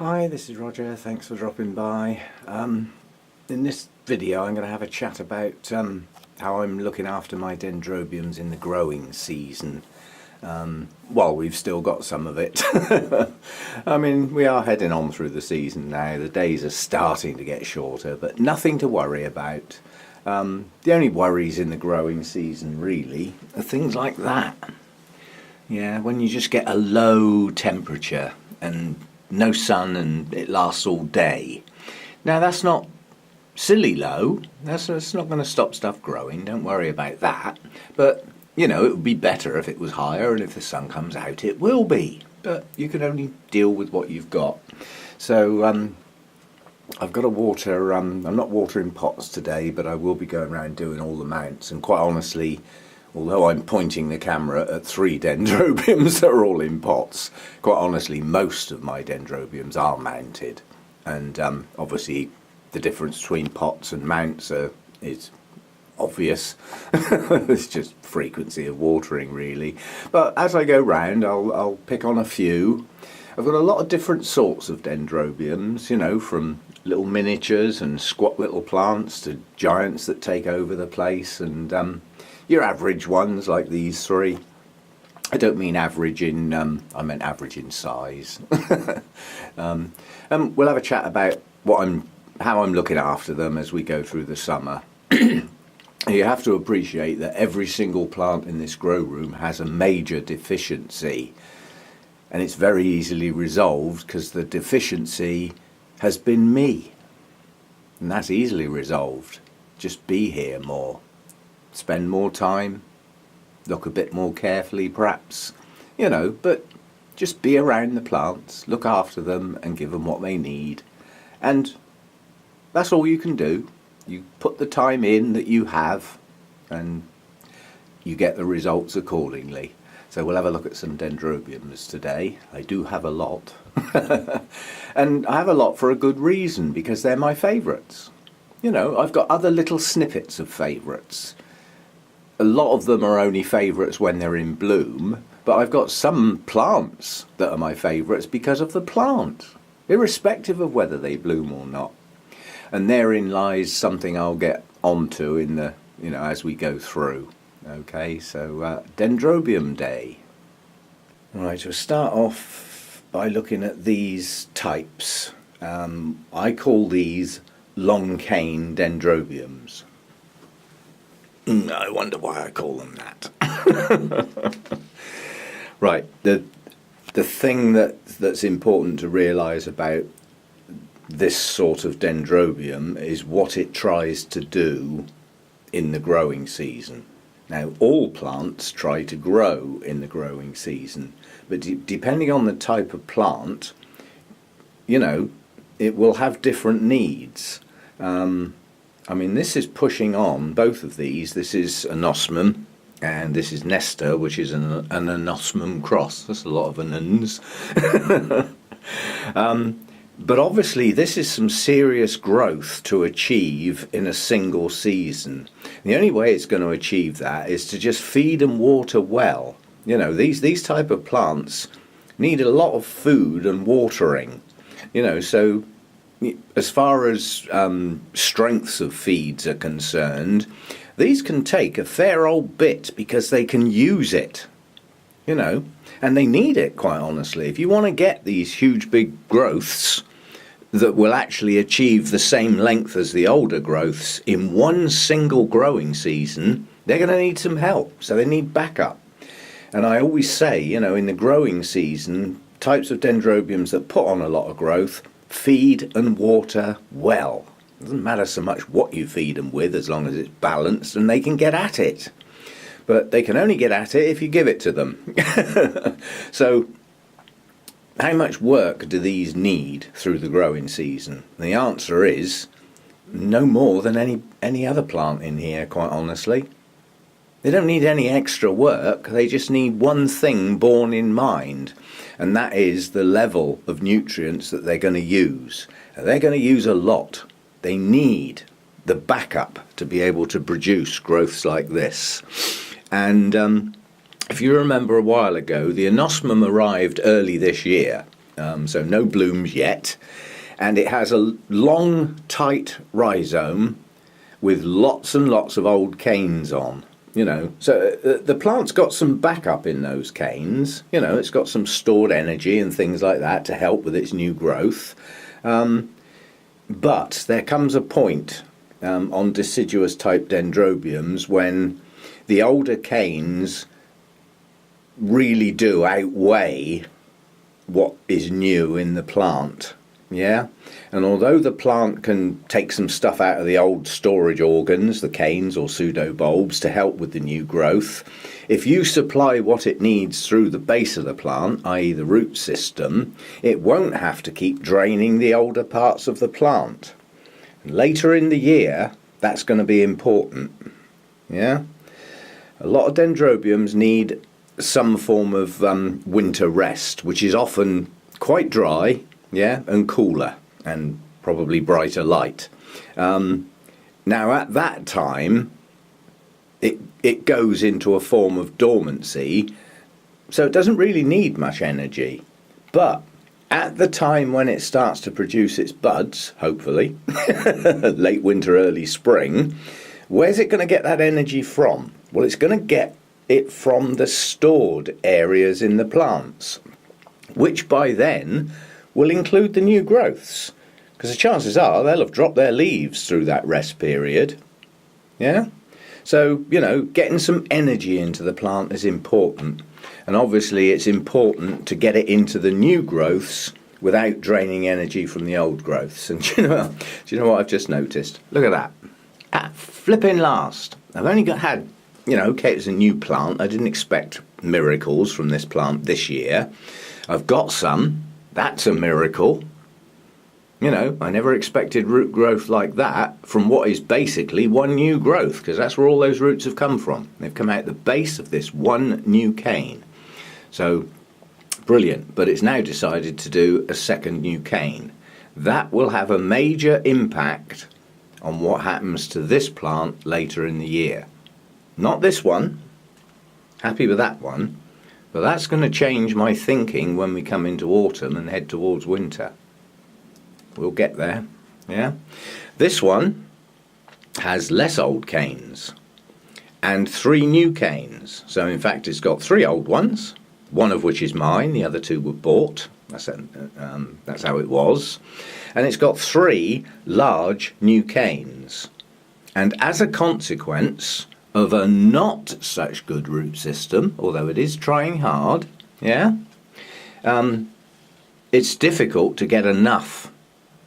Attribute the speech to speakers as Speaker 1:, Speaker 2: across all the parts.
Speaker 1: Hi, this is Roger. Thanks for dropping by. In this video I'm going to have a chat about how I'm looking after my Dendrobiums in the growing season. Well, we've still got some of it. I mean, we are heading on through the season now. The days are starting to get shorter, but nothing to worry about. The only worries in the growing season really are things like that. Yeah, when you just get a low temperature and no sun and it lasts all day. Now that's not silly low, that's not going to stop stuff growing, don't worry about that. But, you know, it would be better if it was higher, and if the sun comes out it will be. But you can only deal with what you've got. So I've got to water, I'm not watering pots today, but I will be going around doing all the mounts. And quite honestly, although I'm pointing the camera at 3 Dendrobiums that are all in pots, quite honestly most of my Dendrobiums are mounted. And obviously the difference between pots and mounts is obvious. It's just frequency of watering really. But as I go round I'll pick on a few. I've got a lot of different sorts of Dendrobiums, you know, from little miniatures and squat little plants to giants that take over the place, and your average ones like these 3. I don't mean average in, I meant average in size. We'll have a chat about how I'm looking after them as we go through the summer. You have to appreciate that every single plant in this grow room has a major deficiency, and it's very easily resolved because the deficiency has been me, and that's easily resolved. Just be here more. Spend more time, look a bit more carefully perhaps, you know, but just be around the plants, look after them and give them what they need. And that's all you can do. You put the time in that you have and you get the results accordingly. So we'll have a look at some Dendrobiums today. I do have a lot. And I have a lot for a good reason, because they're my favourites. You know, I've got other little snippets of favourites. A lot of them are only favourites when they're in bloom, but I've got some plants that are my favourites because of the plant, irrespective of whether they bloom or not. And therein lies something I'll get onto in the, you know, as we go through. Okay, so Dendrobium Day. Right, we'll start off by looking at these types. I call these long cane Dendrobiums. I wonder why I call them that. Right, the thing that's important to realise about this sort of Dendrobium is what it tries to do in the growing season. Now, all plants try to grow in the growing season, but depending on the type of plant, you know, it will have different needs. I mean, this is pushing on, both of these. This is anosmum, and this is Nesta, which is an anosmum cross. That's a lot of anons. But obviously this is some serious growth to achieve in a single season. The only way it's going to achieve that is to just feed and water well. You know, these type of plants need a lot of food and watering. You know, so as far as strengths of feeds are concerned, these can take a fair old bit because they can use it, you know, and they need it, quite honestly. If you want to get these huge big growths that will actually achieve the same length as the older growths in one single growing season, they're going to need some help, so they need backup. And I always say, you know, in the growing season, types of Dendrobiums that put on a lot of growth feed and water well. It doesn't matter so much what you feed them with, as long as it's balanced and they can get at it. But they can only get at it if you give it to them. So how much work do these need through the growing season? The answer is no more than any other plant in here, quite honestly. They don't need any extra work, they just need one thing borne in mind, and that is the level of nutrients that they're going to use. And they're going to use a lot. They need the backup to be able to produce growths like this. And if you remember a while ago, the anosmum arrived early this year. so no blooms yet. And it has a long, tight rhizome with lots and lots of old canes on. So the plant's got some backup in those canes. It's got some stored energy and things like that to help with its new growth. But there comes a point on deciduous type dendrobiums when the older canes really do outweigh what is new in the plant. Yeah, and although the plant can take some stuff out of the old storage organs, the canes or pseudobulbs, to help with the new growth, if you supply what it needs through the base of the plant, i.e. the root system, it won't have to keep draining the older parts of the plant. Later in the year, that's going to be important. Yeah, a lot of dendrobiums need some form of winter rest, which is often quite dry. Yeah, and cooler and probably brighter light. Now at that time it goes into a form of dormancy, so it doesn't really need much energy. But at the time when it starts to produce its buds, hopefully late winter, early spring, where's it going to get that energy from? Well, it's going to get it from the stored areas in the plants, which by then will include the new growths, because the chances are they'll have dropped their leaves through that rest period. Yeah, so getting some energy into the plant is important, and obviously it's important to get it into the new growths without draining energy from the old growths. And do you know what I've just noticed? Look at that, at flipping last. I've only had okay, it's a new plant. I didn't expect miracles from this plant this year. I've got some. That's a miracle. I never expected root growth like that from what is basically one new growth, because that's where all those roots have come from. They've come out the base of this one new cane. So, brilliant. But it's now decided to do a second new cane. That will have a major impact on what happens to this plant later in the year. Not this one. Happy with that one. But that's going to change my thinking when we come into autumn and head towards winter. We'll get there. Yeah. This one has less old canes and 3 new canes. So in fact it's got 3 old ones, one of which is mine, the other 2 were bought. That's how it was. And it's got 3 large new canes. And as a consequence of a not such good root system, although it is trying hard, it's difficult to get enough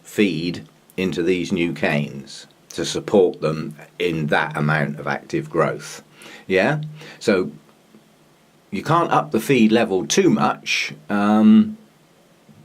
Speaker 1: feed into these new canes to support them in that amount of active growth. Yeah, so you can't up the feed level too much.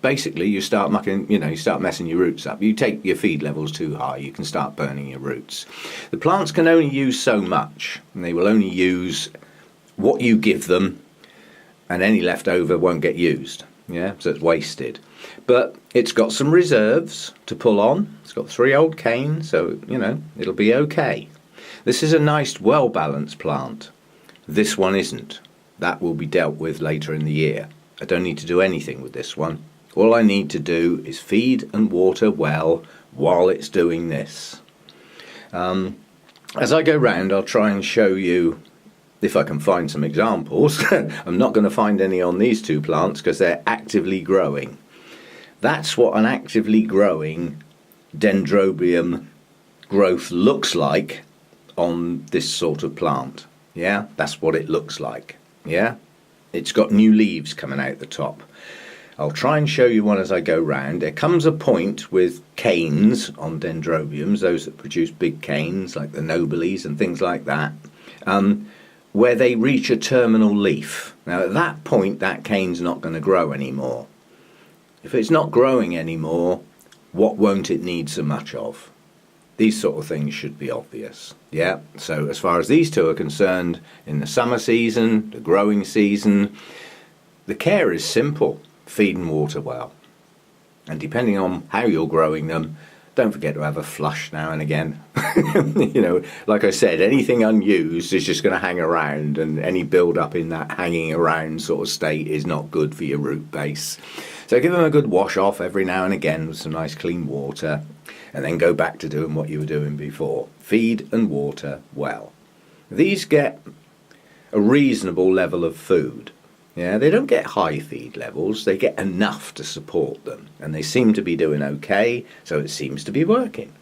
Speaker 1: Basically you start you start messing your roots up. You take your feed levels too high, you can start burning your roots. The plants can only use so much, and they will only use what you give them, and any left over won't get used. Yeah, so it's wasted. But it's got some reserves to pull on. It's got 3 old canes, so it'll be okay. This is a nice, well-balanced plant. This one isn't. That will be dealt with later in the year. I don't need to do anything with this one. All I need to do is feed and water well while it's doing this. As I go round, I'll try and show you, if I can find some examples. I'm not going to find any on these 2 plants because they're actively growing. That's what an actively growing dendrobium growth looks like on this sort of plant. Yeah, that's what it looks like. Yeah, it's got new leaves coming out the top. I'll try and show you one as I go round. There comes a point with canes on dendrobiums, those that produce big canes like the nobiles and things like that, where they reach a terminal leaf. Now at that point that cane's not going to grow anymore. If it's not growing anymore, what won't it need so much of? These sort of things should be obvious. Yeah, so as far as these 2 are concerned, in the summer season, the growing season, the care is simple. Feed and water well, and depending on how you're growing them, don't forget to have a flush now and again. Like I said, anything unused is just going to hang around, and any build up in that hanging around sort of state is not good for your root base. So give them a good wash off every now and again with some nice clean water, and then go back to doing what you were doing before. Feed and water well. These get a reasonable level of food. Yeah, they don't get high feed levels, they get enough to support them, and they seem to be doing okay, so it seems to be working.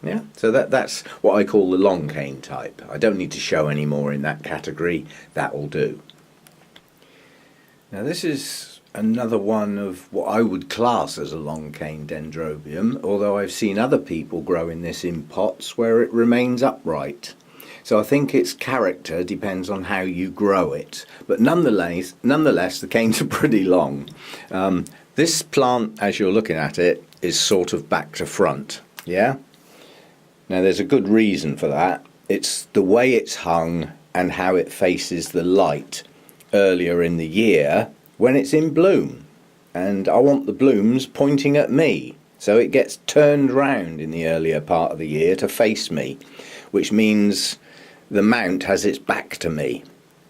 Speaker 1: Yeah, so that's what I call the long cane type. I don't need to show any more in that category, that'll do. Now this is another one of what I would class as a long cane dendrobium, although I've seen other people growing this in pots where it remains upright. So I think its character depends on how you grow it, but nonetheless the canes are pretty long. This plant, as you're looking at it, is sort of back to front, yeah? Now there's a good reason for that. It's the way it's hung and how it faces the light earlier in the year when it's in bloom, and I want the blooms pointing at me, so it gets turned round in the earlier part of the year to face me, which means the mount has its back to me,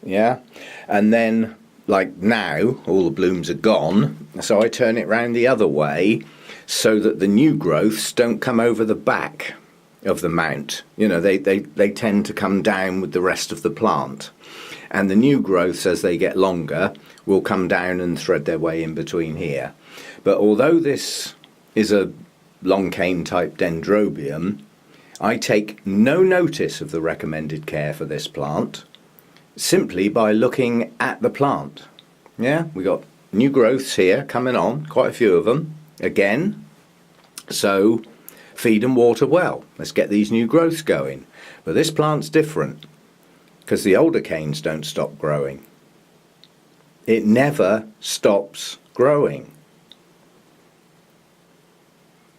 Speaker 1: yeah? And then, like now, all the blooms are gone, so I turn it round the other way so that the new growths don't come over the back of the mount. You know, they tend to come down with the rest of the plant. And the new growths, as they get longer, will come down and thread their way in between here. But although this is a long cane type dendrobium, I take no notice of the recommended care for this plant simply by looking at the plant. Yeah, we got new growths here coming on, quite a few of them again. So feed and water well. Let's get these new growths going. But this plant's different because the older canes don't stop growing. It never stops growing.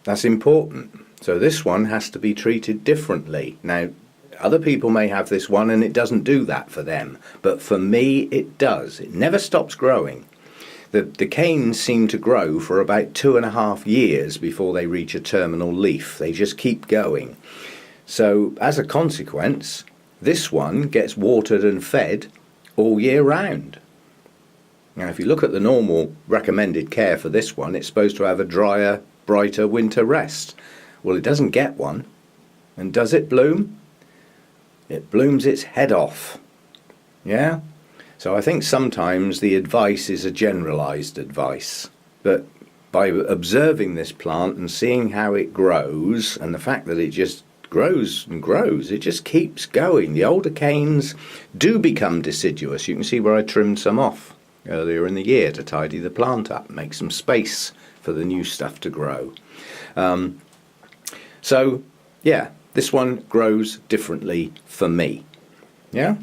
Speaker 1: That's important. So this one has to be treated differently. Now, other people may have this one and it doesn't do that for them, but for me it does. It never stops growing. The canes seem to grow for about 2.5 years before they reach a terminal leaf. They just keep going. So as a consequence, this one gets watered and fed all year round. Now if you look at the normal recommended care for this one, it's supposed to have a drier, brighter winter rest. Well, it doesn't get one. And does it bloom? It blooms its head off. Yeah? So I think sometimes the advice is a generalised advice. But by observing this plant and seeing how it grows, and the fact that it just grows and grows, it just keeps going. The older canes do become deciduous. You can see where I trimmed some off earlier in the year to tidy the plant up, make some space for the new stuff to grow. So, yeah, this one grows differently for me. Yeah?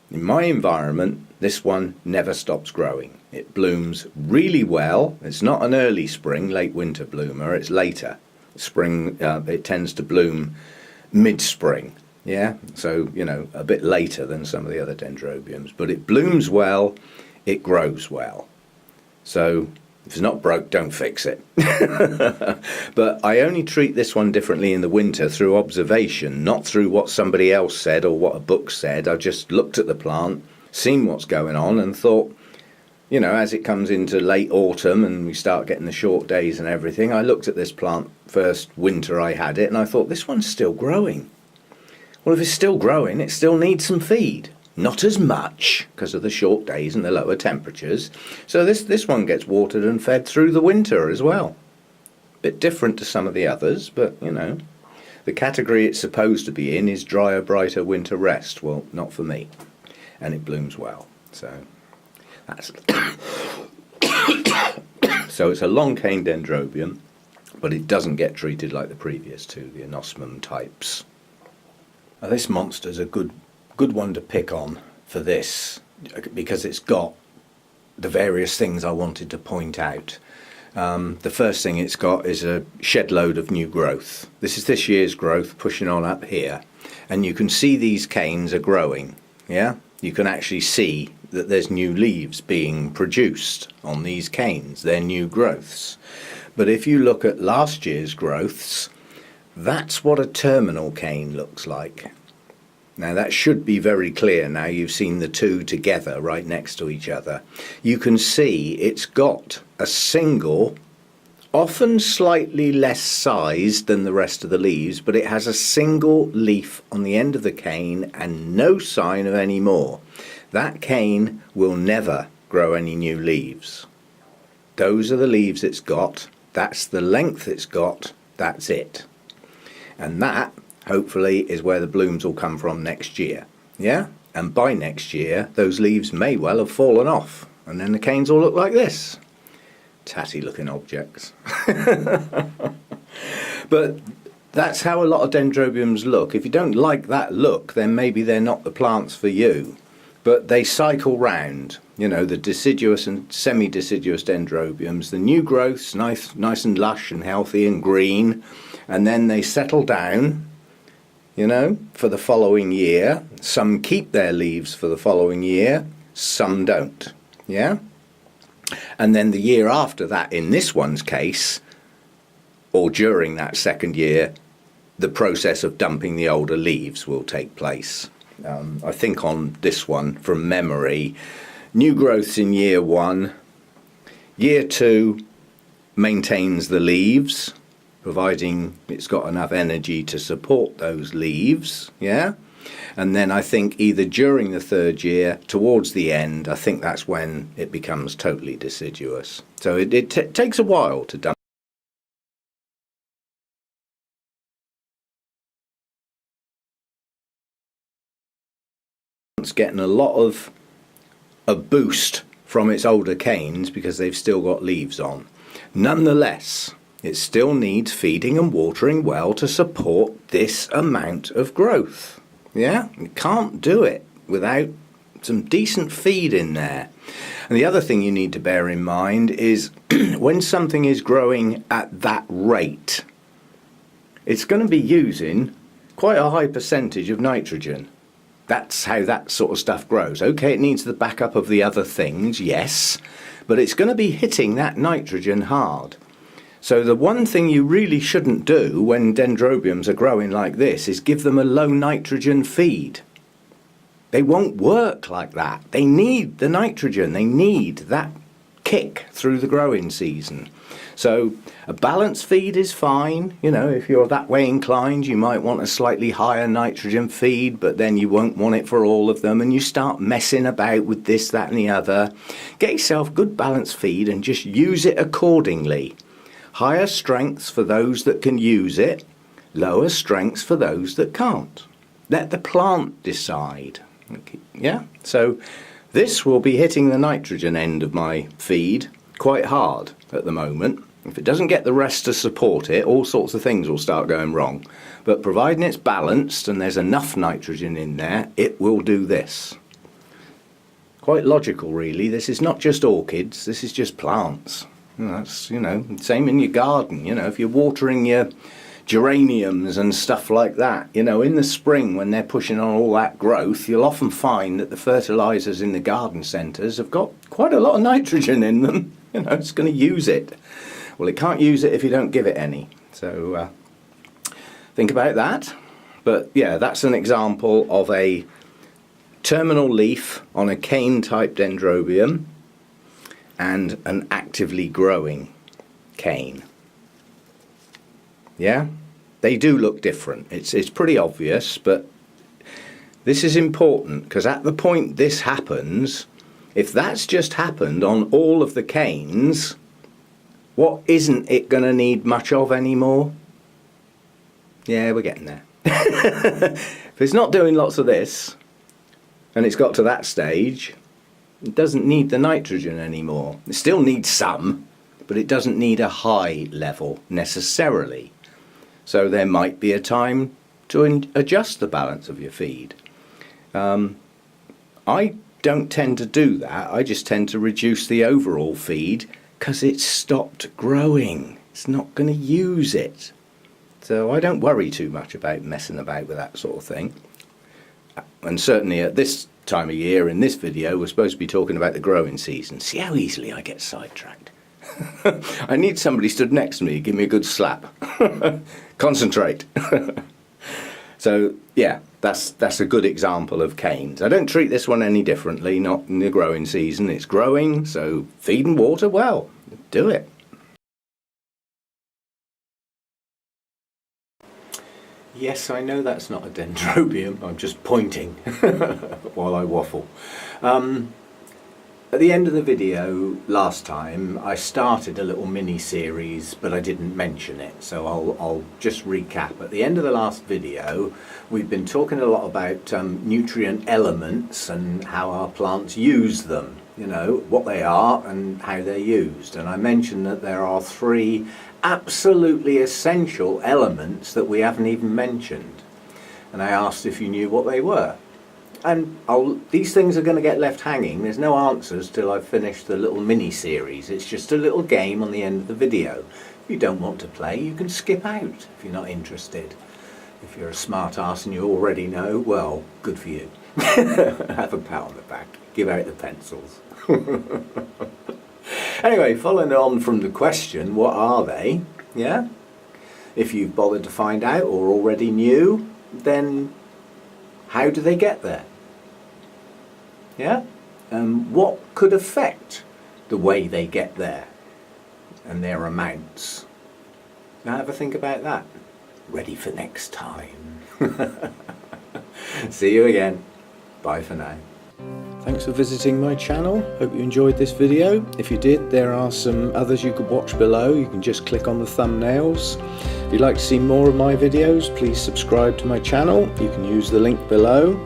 Speaker 1: In my environment, this one never stops growing. It blooms really well. It's not an early spring, late winter bloomer. It's later. Spring, it tends to bloom mid-spring. Yeah? So, you know, a bit later than some of the other dendrobiums. But it blooms well. It grows well. So if it's not broke, don't fix it. But I only treat this one differently in the winter through observation, not through what somebody else said or what a book said. I just looked at the plant, seen what's going on, and thought, you know, as it comes into late autumn and we start getting the short days and everything, I looked at this plant first winter I had it, and I thought, this one's still growing. Well, if it's still growing, it still needs some feed. Not as much because of the short days and the lower temperatures. So this one gets watered and fed through the winter as well. Bit different to some of the others, but you know, the category it's supposed to be in is drier, brighter winter rest. Well, not for me. And it blooms well. So that's so it's a long cane dendrobium, but it doesn't get treated like the previous two, the anosmum types. Now, this monster's a good one to pick on for this because it's got the various things I wanted to point out. The first thing it's got is a shed load of new growth. This is this year's growth pushing on up here, and you can see these canes are growing. Yeah, you can actually see that there's new leaves being produced on these canes. They're new growths. But if you look at last year's growths, that's what a terminal cane looks like. Now that should be very clear now you've seen the two together right next to each other. You can see it's got a single, often slightly less sized than the rest of the leaves, but it has a single leaf on the end of the cane and no sign of any more. That cane will never grow any new leaves. Those are the leaves it's got, that's the length it's got, that's it. And that hopefully is where the blooms will come from next year. Yeah? And by next year those leaves may well have fallen off and then the canes will look like this. Tatty looking objects. But that's how a lot of dendrobiums look. If you don't like that look, then maybe they're not the plants for you. But they cycle round, you know, the deciduous and semi-deciduous dendrobiums. The new growths, nice and lush and healthy and green, and then they settle down, you know, for the following year. Some keep their leaves for the following year, some don't, yeah? And then the year after that, in this one's case, or during that second year, the process of dumping the older leaves will take place. I think on this one, from memory, new growths in year 1, year 2 maintains the leaves, providing it's got enough energy to support those leaves, yeah? And then I think either during the 3rd year, towards the end, I think that's when it becomes totally deciduous. So it takes a while to dump. It's getting a lot of a boost from its older canes because they've still got leaves on. Nonetheless, it still needs feeding and watering well to support this amount of growth. Yeah, you can't do it without some decent feed in there. And the other thing you need to bear in mind is when something is growing at that rate, it's going to be using quite a high percentage of nitrogen. That's how that sort of stuff grows. Okay, it needs the backup of the other things, yes, but it's going to be hitting that nitrogen hard. So the one thing you really shouldn't do when dendrobiums are growing like this is give them a low nitrogen feed. They won't work like that. They need the nitrogen. They need that kick through the growing season. So a balanced feed is fine. You know, if you're that way inclined, you might want a slightly higher nitrogen feed, but then you won't want it for all of them, and you start messing about with this, that and the other. Get yourself good balanced feed and just use it accordingly. Higher strengths for those that can use it, lower strengths for those that can't. Let the plant decide. Okay. Yeah, so this will be hitting the nitrogen end of my feed quite hard at the moment. If it doesn't get the rest to support it, all sorts of things will start going wrong. But providing it's balanced and there's enough nitrogen in there, it will do this. Quite logical, really. This is not just orchids, this is just plants. That's, you know, same in your garden. You know, if you're watering your geraniums and stuff like that, you know, in the spring when they're pushing on all that growth, you'll often find that the fertilizers in the garden centres have got quite a lot of nitrogen in them. You know, it's going to use it. Well, it can't use it if you don't give it any. So think about that. But yeah, that's an example of a terminal leaf on a cane type dendrobium and an actively growing cane. Yeah, they do look different. It's pretty obvious, but this is important because at the point this happens, if that's just happened on all of the canes, what isn't it going to need much of anymore? Yeah, we're getting there. If it's not doing lots of this, and it's got to that stage, it doesn't need the nitrogen anymore. It still needs some, but it doesn't need a high level necessarily. So there might be a time to adjust the balance of your feed. I don't tend to do that. I just tend to reduce the overall feed because it's stopped growing. It's not going to use it. So I don't worry too much about messing about with that sort of thing. And certainly at this time of year, in this video, we're supposed to be talking about the growing season. See how easily I get sidetracked? I need somebody stood next to me, give me a good slap. Concentrate. So yeah, that's a good example of canes. I don't treat this one any differently, not in the growing season. It's growing, so feed and water well. Do it. Yes, I know that's not a dendrobium. I'm just pointing while I waffle. At the end of the video last time, I started a little mini-series, but I didn't mention it, so I'll just recap. At the end of the last video, we've been talking a lot about nutrient elements and how our plants use them, you know, what they are and how they're used. And I mentioned that there are 3 absolutely essential elements that we haven't even mentioned. And I asked if you knew what they were. And these things are going to get left hanging. There's no answers till I've finished the little mini-series. It's just a little game on the end of the video. If you don't want to play, you can skip out if you're not interested. If you're a smart ass and you already know, well, good for you. Have a pat on the back. Give out the pencils. Anyway, following on from the question, what are they? Yeah? If you've bothered to find out or already knew, then how do they get there? Yeah? What could affect the way they get there and their amounts? Now have a think about that. Ready for next time. See you again. Bye for now. Thanks for visiting my channel. Hope you enjoyed this video. If you did, there are some others you could watch below. You can just click on the thumbnails. If you'd like to see more of my videos, please subscribe to my channel. You can use the link below.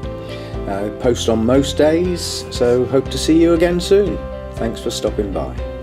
Speaker 1: I post on most days, so hope to see you again soon. Thanks for stopping by.